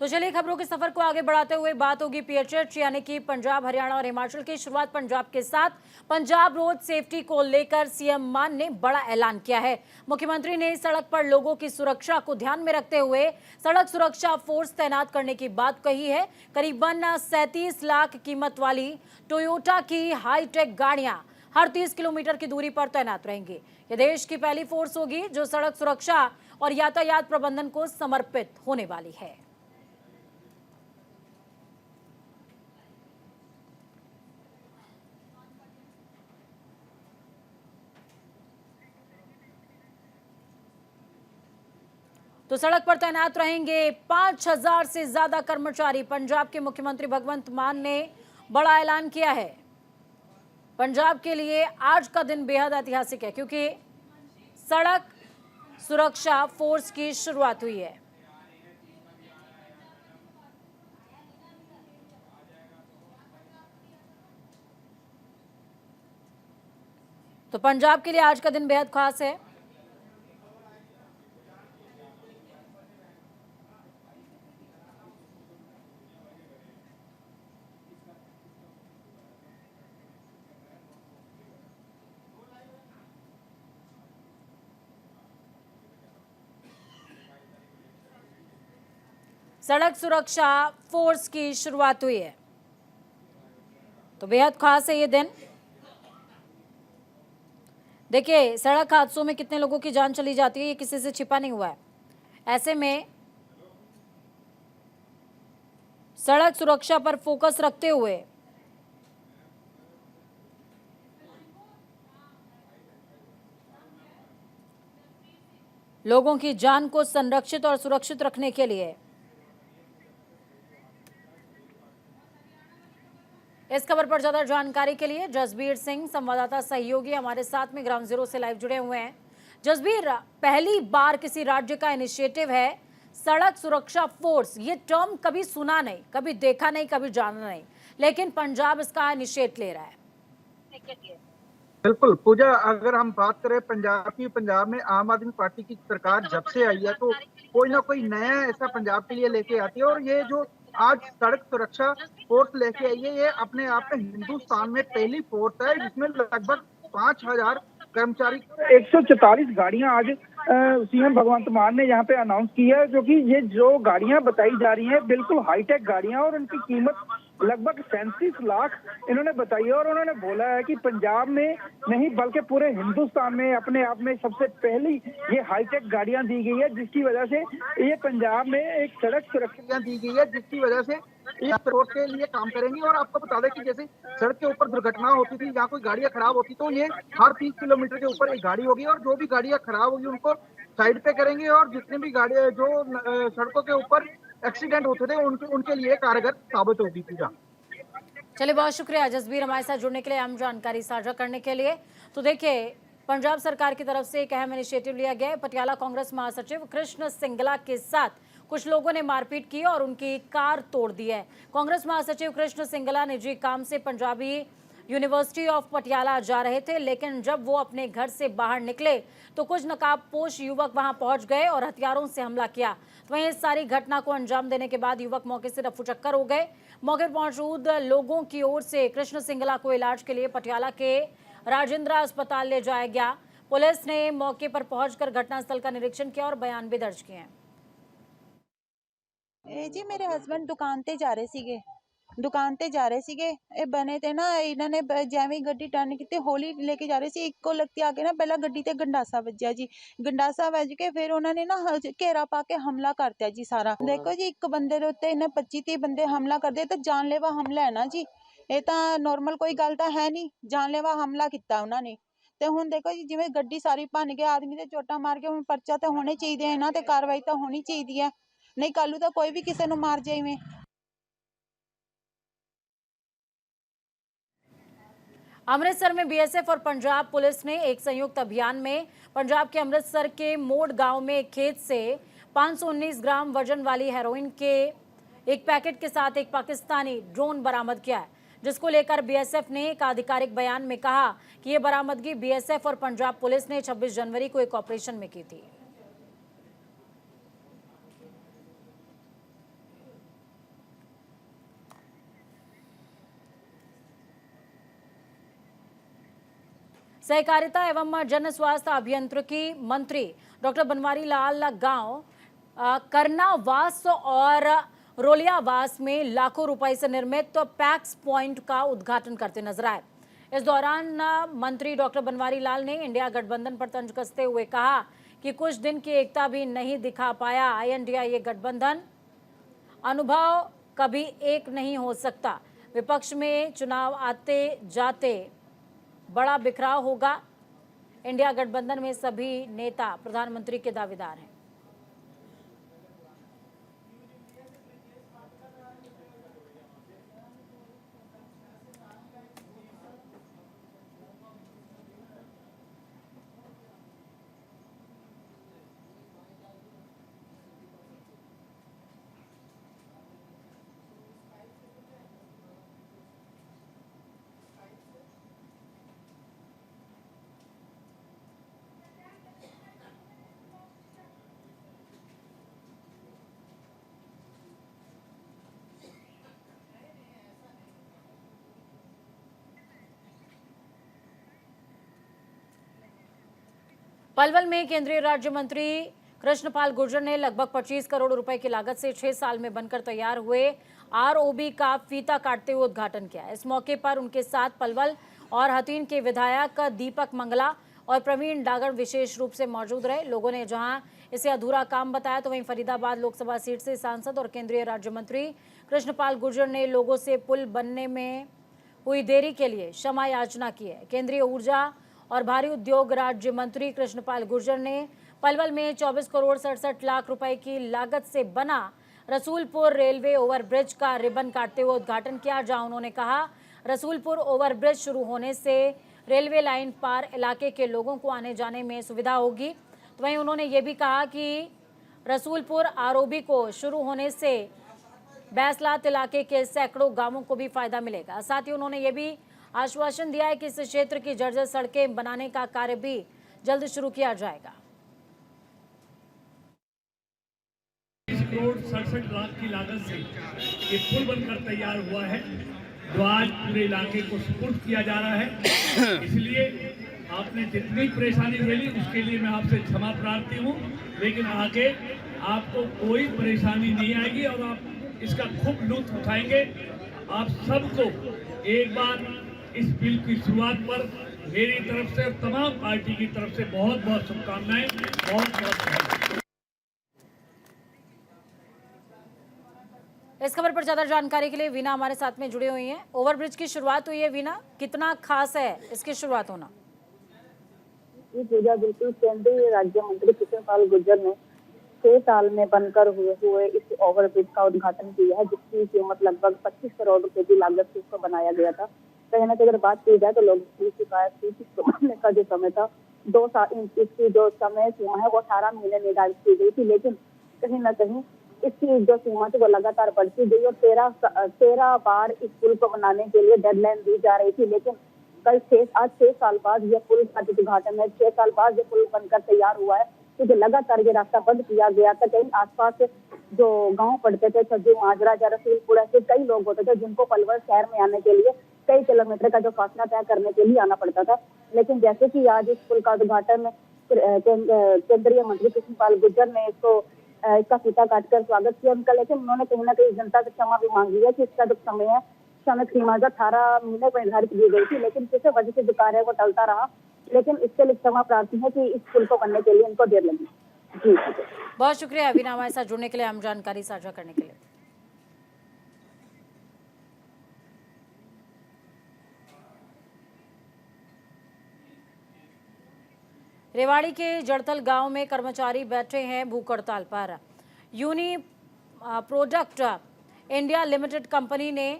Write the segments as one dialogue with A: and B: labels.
A: तो चलिए खबरों के सफर को आगे बढ़ाते हुए बात होगी पीएचएच यानी कि पंजाब, हरियाणा और हिमाचल की शुरुआत पंजाब के साथ। पंजाब रोड सेफ्टी को लेकर सीएम मान ने बड़ा ऐलान किया है। मुख्यमंत्री ने सड़क पर लोगों की सुरक्षा को ध्यान में रखते हुए सड़क सुरक्षा फोर्स तैनात करने की बात कही है। करीबन 37 लाख कीमत वाली टोयोटा की हाईटेक गाड़ियां हर 30 किलोमीटर की दूरी पर तैनात रहेंगी। यह देश की पहली फोर्स होगी जो सड़क सुरक्षा और यातायात प्रबंधन को समर्पित होने वाली है। तो सड़क पर तैनात रहेंगे 5000 से ज्यादा कर्मचारी। पंजाब के मुख्यमंत्री भगवंत मान ने बड़ा ऐलान किया है। पंजाब के लिए आज का दिन बेहद ऐतिहासिक है क्योंकि सड़क सुरक्षा फोर्स की शुरुआत हुई है। तो पंजाब के लिए आज का दिन बेहद खास है। सड़क सुरक्षा फोर्स की शुरुआत हुई है तो बेहद खास है ये दिन। देखिए सड़क हादसों में कितने लोगों की जान चली जाती है, ये किसी से छिपा नहीं हुआ है। ऐसे में सड़क सुरक्षा पर फोकस रखते हुए लोगों की जान को संरक्षित और सुरक्षित रखने के लिए इस खबर पर ज्यादा जानकारी के लिए जसबीर सिंह संवाददाता सहयोगी हमारे साथ में ग्राउंड जीरो से लाइव जुड़े हुए हैं। जसबीर, पहली बार किसी राज्य का इनिशिएटिव है सड़क सुरक्षा फोर्स। ये टर्म कभी सुना नहीं, कभी देखा नहीं, कभी जाना नहीं, लेकिन पंजाब इसका इनिशिएट ले रहा है।
B: बिल्कुल पूजा, अगर हम बात करें पंजाब की, पंजाब में आम आदमी पार्टी की सरकार जब से आई है तो कोई ना कोई नया ऐसा पंजाब के लिए लेके आती है। और ये जो आज सड़क सुरक्षा फोर्स लेके आई है, ये अपने आप में हिंदुस्तान में पहली फोर्स है जिसमें लगभग 5000 कर्मचारी, 144 गाड़ियां आज सीएम भगवंत मान ने यहाँ पे अनाउंस की है। जो कि ये जो गाड़ियां बताई जा रही हैं बिल्कुल हाईटेक गाड़ियां और उनकी कीमत लगभग 37 लाख इन्होंने बताई है। और उन्होंने बोला है कि पंजाब में नहीं बल्कि पूरे हिंदुस्तान में अपने आप में सबसे पहली ये हाईटेक गाड़ियां दी गई है, जिसकी वजह से ये पंजाब में एक सड़क सुरक्षा दी गई है, जिसकी वजह से ये रोड के लिए काम करेंगे। और आपको बता दें कि जैसे सड़क के ऊपर दुर्घटना होती थी या कोई गाड़ियां खराब होती तो ये हर 30 किलोमीटर के ऊपर एक गाड़ी होगी और जो भी गाड़ियां खराब होगी उनको साइड पे करेंगे। और जितने भी गाड़ियां जो सड़कों के ऊपर एक्सीडेंट होते थे उनके लिए कारगर साबित होगी। पूजा,
A: चलिए बहुत शुक्रिया जसबीर हमारे साथ जुड़ने के लिए, अहम जानकारी साझा करने के लिए। तो देखिए पंजाब सरकार की तरफ से एक अहम इनिशिएटिव लिया गया है। पटियाला कांग्रेस महासचिव कृष्ण सिंगला के साथ कुछ लोगों ने मारपीट की और उनकी कार तोड़ दी है। कांग्रेस महासचिव कृष्ण सिंगला निजी काम से पंजाबी यूनिवर्सिटी ऑफ पटियाला जा रहे थे, लेकिन जब वो अपने घर से बाहर निकले तो कुछ नकाबपोश युवक वहां पहुंच गए और हथियारों से हमला किया। वहीं इस सारी घटना को अंजाम देने के बाद युवक मौके से रफूचक्कर हो गए। मौके पर मौजूद लोगों की ओर से कृष्ण सिंगला को इलाज के लिए पटियाला के राजेंद्रा अस्पताल ले जाया गया। पुलिस ने मौके पर पहुंचकर घटनास्थल का निरीक्षण किया और बयान भी दर्ज किए हैं।
C: जी मेरे हस्बैंड दुकान ते जा रहे ਸੀਗੇ, ਦੁਕਾਨ ਤੇ ਜਾ ਰਹੇ ਸੀਗੇ। ਇਹ ਬਣੇ ਤੇ ਨਾ ਇਹਨਾਂ ਨੇ ਜਿਵੇਂ ਗੱਡੀ ਟਰਨ ਕੀਤੀ ਹੌਲੀ ਲੈ ਕੇ ਜਾ ਰਹੇ ਸੀ, ਇੱਕੋ ਲਗਤੀ ਆ ਕੇ ਨਾ ਪਹਿਲਾਂ ਗੱਡੀ ਤੇ ਗੰਡਾਸਾ ਵੱਜਿਆ ਜੀ। ਗੰਡਾਸਾ ਵੱਜ ਕੇ ਫਿਰ ਉਹਨਾਂ ਨੇ ਨਾ ਘੇਰਾ ਪਾ ਕੇ ਹਮਲਾ ਕਰਤਾ ਜੀ ਸਾਰਾ। ਦੇਖੋ ਜੀ ਇੱਕ ਬੰਦੇ ਦੇ ਉੱਤੇ ਇਹਨੇ 25-30 ਬੰਦੇ ਹਮਲਾ ਕਰਦੇ ਤਾਂ ਜਾਨਲੇਵਾ ਹਮਲਾ ਹੈ ਨਾ ਜੀ। ਇਹ ਤਾਂ ਨੋਰਮਲ ਕੋਈ ਗੱਲ ਤਾਂ ਹੈ ਨਹੀਂ, ਜਾਨਲੇਵਾ ਹਮਲਾ ਕੀਤਾ ਉਹਨਾਂ ਨੇ। ਤੇ ਹੁਣ ਦੇਖੋ ਜੀ ਜਿਵੇਂ ਗੱਡੀ ਸਾਰੀ ਭੰਨ ਕੇ ਆਦਮੀ ਤੇ ਚੋਟਾਂ ਮਾਰ ਕੇ ਹੁਣ ਪਰਚਾ ਤਾਂ ਹੋਣੇ ਚਾਹੀਦੇ, ਇਹਨਾਂ ਤੇ ਕਾਰਵਾਈ ਤਾਂ ਹੋਣੀ ਚਾਹੀਦੀ ਹੈ। नहीं कल तो कोई भी किसी को मार जाए में।
A: अमृतसर में बीएसएफ और पंजाब पुलिस ने एक संयुक्त अभियान में पंजाब के अमृतसर के मोड़ गांव में एक खेत से 519 ग्राम वजन वाली हेरोइन के एक पैकेट के साथ एक पाकिस्तानी ड्रोन बरामद किया है, जिसको लेकर बीएसएफ ने एक आधिकारिक बयान में कहा कि यह बरामदगी बीएसएफ और पंजाब पुलिस ने 26 जनवरी को एक ऑपरेशन में की थी। सहकारिता एवं जन स्वास्थ्य अभियांत्रिकी मंत्री डॉक्टर बनवारी लाल गांव करनावास और रोलियावास में लाखों रुपए से निर्मित पैक्स पॉइंट का उद्घाटन करते नजर आए। इस दौरान मंत्री डॉक्टर बनवारी लाल ने इंडिया गठबंधन पर तंज कसते हुए कहा कि कुछ दिन की एकता भी नहीं दिखा पाया INDIA गठबंधन, अनुभव कभी एक नहीं हो सकता। विपक्ष में चुनाव आते जाते बड़ा बिखराव होगा। इंडिया गठबंधन में सभी नेता प्रधानमंत्री के दावेदार हैं। पलवल में केंद्रीय राज्य मंत्री कृष्णपाल गुर्जर ने लगभग 25 करोड़ रुपए की लागत से 6 साल में बनकर तैयार हुए ROB का फीता काटते हुए उद्घाटन किया। इस मौके पर उनके साथ पलवल और हथीन के विधायक दीपक मंगला और प्रवीण डागर विशेष रूप से मौजूद रहे। लोगों ने जहां इसे अधूरा काम बताया तो वहीं फरीदाबाद लोकसभा सीट से सांसद और केंद्रीय राज्य मंत्री कृष्णपाल गुर्जर ने लोगों से पुल बनने में हुई देरी के लिए क्षमा याचना की है। केंद्रीय ऊर्जा और भारी उद्योग राज्य मंत्री कृष्णपाल गुर्जर ने पलवल में 24 करोड़ 67 लाख रुपए की लागत से बना रसूलपुर रेलवे ओवरब्रिज का रिबन काटते हुए उद्घाटन किया, जहां उन्होंने कहा रसूलपुर ओवरब्रिज शुरू होने से रेलवे लाइन पार इलाके के लोगों को आने जाने में सुविधा होगी। तो वहीं उन्होंने ये भी कहा कि रसूलपुर ROB को शुरू होने से बैसलात इलाके के सैकड़ों गांवों को भी फायदा मिलेगा। साथ ही उन्होंने ये भी आश्वासन दिया है कि इस क्षेत्र की जर्जर सड़कें बनाने का कार्य भी जल्द शुरू किया जाएगा।
D: 20 करोड़ 67 लाख की लागत से ये पुल बनकर तैयार हुआ है, जो आज पूरे इलाके को सुपुर्द किया जा रहा है। इसलिए आपने जितनी परेशानी झेली उसके लिए मैं आपसे क्षमा प्रार्थी हूँ, लेकिन आगे आपको कोई परेशानी नहीं आएगी और आप इसका खूब लुत्फ उठाएंगे। आप सबको एक बार इस बिल की शुरुआत पर मेरी तरफ से और तमाम पार्टी की तरफ से बहुत बहुत शुभकामनाएं, बहुत बहुत।
A: इस खबर पर ज्यादा जानकारी के लिए वीना हमारे साथ में जुड़ी हुई हैं। ओवरब्रिज की शुरुआत हुई है, वीना कितना खास है इसकी शुरुआत होना?
E: ये पूजा बिल्कुल केंद्रीय राज्य मंत्री कृष्णपाल गुर्जर ने 6 साल में बनकर हुए इस ओवरब्रिज का उद्घाटन किया है, जिसकी कीमत लगभग 25 करोड़ रुपए की लागत से इसको बनाया गया था। कहीं ना कहीं अगर बात की जाए तो लोगों की शिकायत थी कि बनने का जो समय था 2 साल, इसकी जो समय सीमा है वो 18 महीने निर्धारित की गई थी, लेकिन कहीं ना कहीं इसकी जो सीमा थी वो लगातार बढ़ती गई और 13 बार इस पुल को बनाने के लिए डेडलाइन दी जा रही थी। लेकिन आज 6 साल बाद यह पुल का उद्घाटन है, 6 साल बाद यह पुल बनकर तैयार हुआ है, क्योंकि लगातार ये रास्ता बंद किया गया था। कहीं आसपास जो गांव पड़ते थे, छज्जू माजरा या रसूलपुर, ऐसे कई लोग होते थे जिनको पलवल शहर में आने के लिए कई किलोमीटर का जो फासला तय करने के लिए आना पड़ता था। लेकिन जैसे कि आज इस पुल का उद्घाटन केंद्रीय मंत्री कृष्णपाल गुर्जर ने इसका फीता काटकर स्वागत किया उनका, लेकिन उन्होंने कहीं ना कहीं जनता से क्षमा भी मांगी है कि इसका जो समय है, समय सीमा 18 महीने को निर्धारित की गई थी, लेकिन किसी वजह से जो कार्य है वो टलता रहा। लेकिन इसके लिए क्षमा प्रार्थी है कि इस पुल को बनने के लिए इनको देर लगी। जी
A: बहुत शुक्रिया अभिनव हमारे साथ जुड़ने के लिए, हम जानकारी साझा करने के लिए। रेवाड़ी के जड़तल गांव में कर्मचारी बैठे हैं भूख हड़ताल पर। Uni product India limited company ने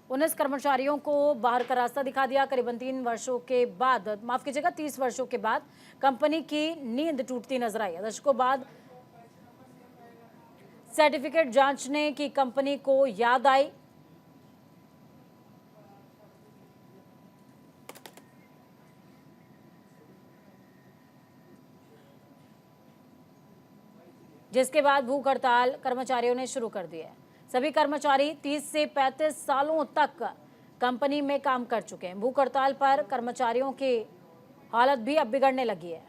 A: 19 कर्मचारियों को बाहर का रास्ता दिखा दिया। करीबन 3 वर्षों के बाद, माफ कीजिएगा 30 वर्षों के बाद कंपनी की नींद टूटती नजर आई। दशकों बाद सर्टिफिकेट जांचने की कंपनी को याद आई। जिसके बाद भूख हड़ताल कर्मचारियों ने शुरू कर दी है। सभी कर्मचारी 30 से 35 सालों तक कंपनी में काम कर चुके हैं। भूख हड़ताल पर कर्मचारियों की हालत भी अब बिगड़ने लगी है।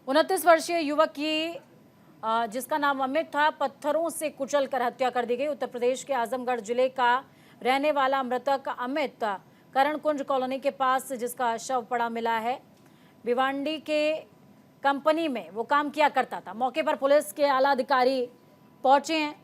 A: उनतीस वर्षीय युवक की जिसका नाम अमित था, पत्थरों से कुचलकर हत्या कर दी गई। उत्तर प्रदेश के आजमगढ़ जिले का रहने वाला मृतक अमित करणकुंज कॉलोनी के पास जिसका शव पड़ा मिला है। भिवांडी के कंपनी में वो काम किया करता था। मौके पर पुलिस के आला अधिकारी पहुंचे हैं।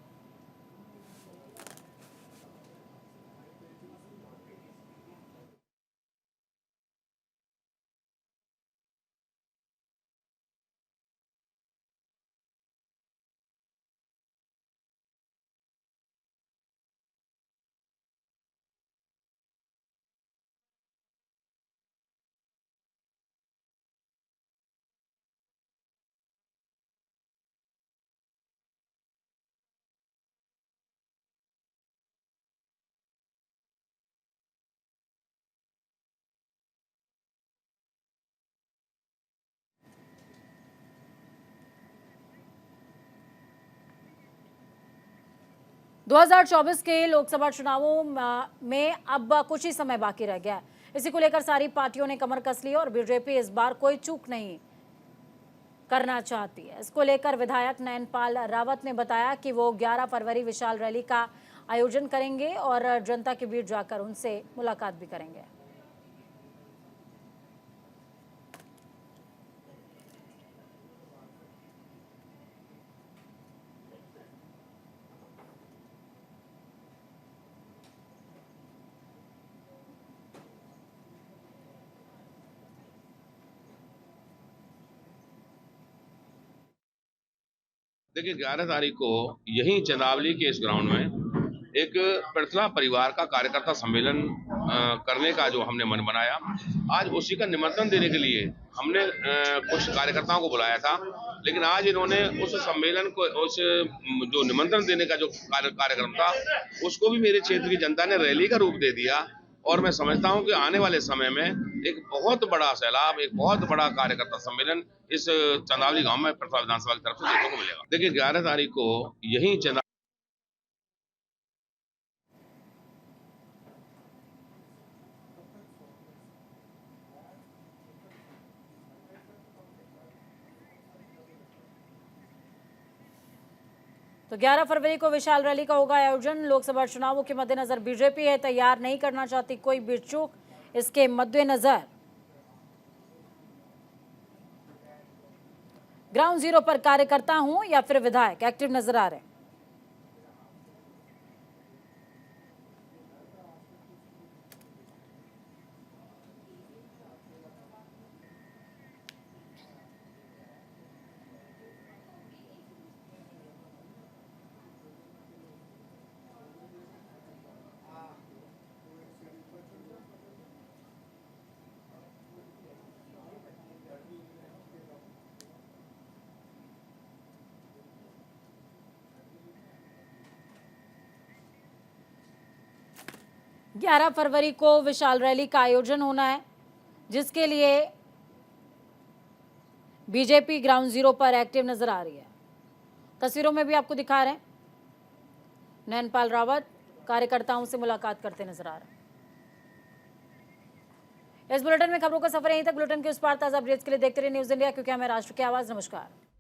A: दो 2024 के लोकसभा चुनावों में अब कुछ ही समय बाकी रह गया है। इसी को लेकर सारी पार्टियों ने कमर कस ली और बीजेपी इस बार कोई चूक नहीं करना चाहती है। इसको लेकर विधायक नयनपाल रावत ने बताया कि वो 11 फरवरी विशाल रैली का आयोजन करेंगे और जनता के बीच जाकर उनसे मुलाकात भी करेंगे।
F: देखिए 11 तारीख को यही चंदावली के इस ग्राउंड में एक पृथला परिवार का कार्यकर्ता सम्मेलन करने का जो हमने मन बनाया, आज उसी का निमंत्रण देने के लिए हमने कुछ कार्यकर्ताओं को बुलाया था। लेकिन आज इन्होंने उस सम्मेलन को, उस जो निमंत्रण देने का जो कार्यक्रम था, उसको भी मेरे क्षेत्र की जनता ने रैली का रूप दे दिया। और मैं समझता हूं कि आने वाले समय में एक बहुत बड़ा सैलाब, एक बहुत बड़ा कार्यकर्ता सम्मेलन इस चंदावली गांव में पृथला विधानसभा की तरफ से देखने को मिलेगा। देखिए 11 तारीख को यही
A: तो 11 फरवरी को विशाल रैली का होगा आयोजन। लोकसभा चुनावों के मद्देनजर बीजेपी है तैयार, नहीं करना चाहती कोई भी चूक। इसके मद्देनजर ग्राउंड जीरो पर कार्यकर्ता हूं या फिर विधायक एक्टिव नजर आ रहे हैं। ग्यारह फरवरी को विशाल रैली का आयोजन होना है, जिसके लिए बीजेपी ग्राउंड जीरो पर एक्टिव नजर आ रही है। तस्वीरों में भी आपको दिखा रहे हैं, नयनपाल रावत कार्यकर्ताओं से मुलाकात करते नजर आ रहे हैं। इस बुलेटिन में खबरों का सफर यहीं तक। बुलेटिन के उस पार ताजा अपडेट्स के लिए देखते रहिए न्यूज़ इंडिया, क्योंकि हमें राष्ट्र की आवाज। नमस्कार।